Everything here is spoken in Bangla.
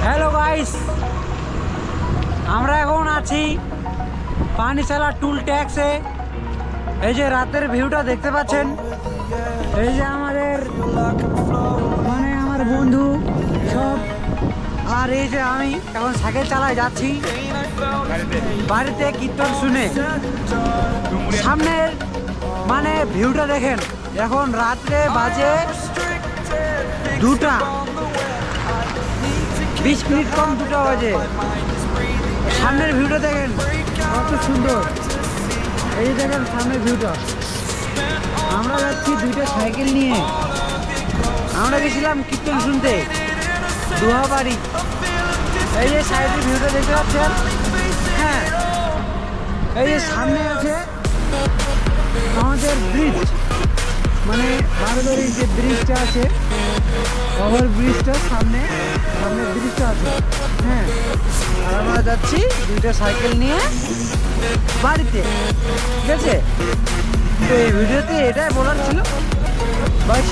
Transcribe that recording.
হ্যালো গাইস, আমরা এখন আছি পানিশালা টুল ট্যাক্সে। এই যে রাতের ভিউটা দেখতে পাচ্ছেন, এই যে আমাদের মানে আমার বন্ধু সব, আর এই যে আমি এখন সাইকেল চালায় যাচ্ছি বাড়িতে কীর্তন শুনে। সামনের মানে ভিউটা দেখেন, এখন রাত্রে বাজে 2:20 কম 2টা বাজে। সামনের ভিউটা দেখেন কত সুন্দর। এই দেখেন সামনের ভিউটা। আমরা যাচ্ছি 2টা সাইকেল নিয়ে, আমরা গেছিলাম কীর্তন শুনতে দুহাবাড়ি। এই যে সাইডের ভিউটা দেখতে পাচ্ছেন। হ্যাঁ, এই যে সামনে আছে আমাদের ব্রিজ, মানে বারোদড়ির যে ব্রিজটা আছে, ওভার ব্রিজটা সামনে ব্রিজটা আছে। হ্যাঁ, আর আমরা যাচ্ছি 2টা সাইকেল নিয়ে বাড়িতে, ঠিক আছে? তো এই ভিডিওতে এটাই বলার ছিল, বাস।